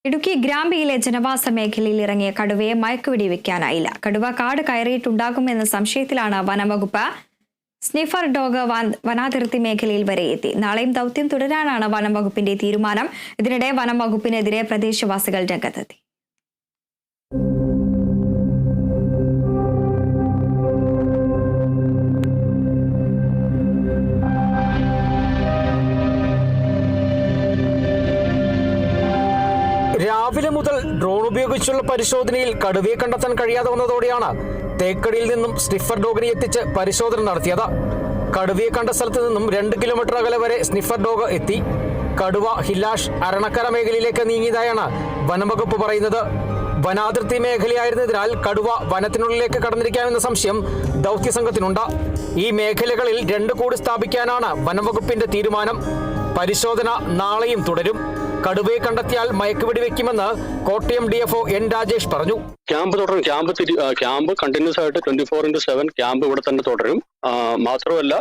ഇടുക്കി ഗ്രാമ്പിയിലെ ജനവാസ മേഖലയിൽ ഇറങ്ങിയ കടുവയെ മയക്കുവെടി വെക്കാനായില്ല. കടുവ കാട് കയറിയിട്ടുണ്ടാകുമെന്ന സംശയത്തിലാണ് വനംവകുപ്പ്. സ്നിഫർ ഡോഗ് വനാതിർത്തി മേഖലയിൽ വരെ എത്തി. നാളെയും ദൗത്യം തുടരാനാണ് വനംവകുപ്പിന്റെ തീരുമാനം. ഇതിനിടെ വനംവകുപ്പിനെതിരെ പ്രദേശവാസികൾ രംഗത്തെത്തി. രാവിലെ മുതൽ ഡ്രോൺ ഉപയോഗിച്ചുള്ള പരിശോധനയിൽ കടുവയെ കണ്ടെത്താൻ കഴിയാതെ വന്നതോടെയാണ് തേക്കടിയിൽ നിന്നും സ്നിഫർ ഡോഗിനെ എത്തിച്ച് പരിശോധന നടത്തിയത്. കടുവയെ കണ്ട സ്ഥലത്ത് നിന്നും 2 കിലോമീറ്റർ അകലെ വരെ സ്നിഫർ ഡോഗ് എത്തി. കടുവ ഹില്ലാഷ് അരണക്കര മേഖലയിലേക്ക് നീങ്ങിയതായാണ് വനംവകുപ്പ് പറയുന്നത്. വനാതിർത്തി മേഖലയായിരുന്നതിനാൽ കടുവ വനത്തിനുള്ളിലേക്ക് കടന്നിരിക്കാമെന്ന സംശയം ദൗത്യസംഘത്തിനുണ്ട്. ഈ മേഖലകളിൽ 2 കൂടി സ്ഥാപിക്കാനാണ് വനംവകുപ്പിന്റെ തീരുമാനം. പരിശോധന നാളെയും തുടരും. കടുവയെ കണ്ടെത്തിയാൽ മയക്കുവെടി വെക്കുമെന്ന് കോട്ടയം DFO N രാജേഷ് പറഞ്ഞു. ക്യാമ്പ് തുടരും. ക്യാമ്പ് കണ്ടിന്യൂസ് ആയിട്ട് 24/7 ക്യാമ്പ് ഇവിടെ തന്നെ തുടരും. മാത്രമല്ല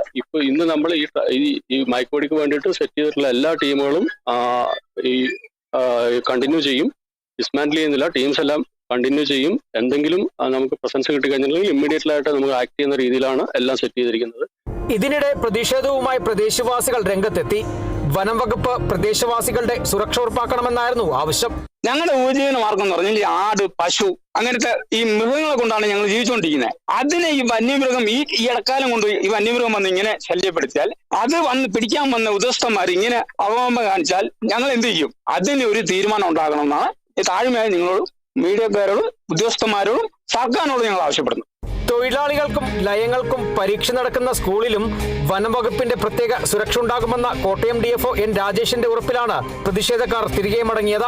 ഇന്ന് നമ്മൾ ഈ മയക്കുവെടിക്ക് വേണ്ടിയിട്ട് സെറ്റ് ചെയ്തിട്ടുള്ള എല്ലാ ടീമുകളും ഈ കണ്ടിന്യൂ ചെയ്യും. ഡിസ്മാൻഡിൽ ചെയ്യുന്നില്ല. ടീംസ് എല്ലാം കണ്ടിന്യൂ ചെയ്യും. എന്തെങ്കിലും നമുക്ക് പ്രസൻസ് കിട്ടിക്കഴിഞ്ഞിട്ടുണ്ടെങ്കിൽ ഇമ്മീഡിയറ്റ് ആയിട്ട് നമുക്ക് ആക്ട് ചെയ്യുന്ന രീതിയിലാണ് എല്ലാം സെറ്റ് ചെയ്തിരിക്കുന്നത്. ഇതിനിടെ പ്രതിഷേധവുമായി പ്രദേശവാസികൾ രംഗത്തെത്തി. വനം വകുപ്പ് പ്രദേശവാസികളുടെ സുരക്ഷ ഉറപ്പാക്കണമെന്നായിരുന്നു ആവശ്യം. ഞങ്ങളുടെ ഉപജീവന മാർഗം എന്ന് പറഞ്ഞാൽ ആട്, പശു അങ്ങനത്തെ ഈ മൃഗങ്ങളെ കൊണ്ടാണ് ഞങ്ങൾ ജീവിച്ചുകൊണ്ടിരിക്കുന്നത്. അതിനെ ഈ വന്യമൃഗം ഈ ഇടക്കാലം കൊണ്ട് ഈ വന്യമൃഗം വന്ന് ഇങ്ങനെ ശല്യപ്പെടുത്തിയാൽ, അത് വന്ന് പിടിക്കാൻ വന്ന ഉദ്യോഗസ്ഥന്മാർ ഇങ്ങനെ അവമ കാണിച്ചാൽ ഞങ്ങൾ എന്ത് ചെയ്യും? അതിന് ഒരു തീരുമാനം ഉണ്ടാകണമെന്നാണ് താഴ്മയായി നിങ്ങളോടും മീഡിയക്കാരോടും ഉദ്യോഗസ്ഥന്മാരോടും സർക്കാരിനോടും ഞങ്ങൾ ആവശ്യപ്പെടുന്നു. തൊഴിലാളികൾക്കും ലയങ്ങൾക്കും പരീക്ഷ നടക്കുന്ന സ്കൂളിലും വനംവകുപ്പിന്റെ പ്രത്യേക സുരക്ഷ ഉണ്ടാകുമെന്ന കോട്ടയം DFO N രാജേഷിന്റെ ഉറപ്പിലാണ് പ്രതിഷേധക്കാർ തിരികെ മടങ്ങിയത്.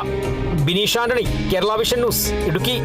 Bineesh Antony, Kerala vision news, Idukki.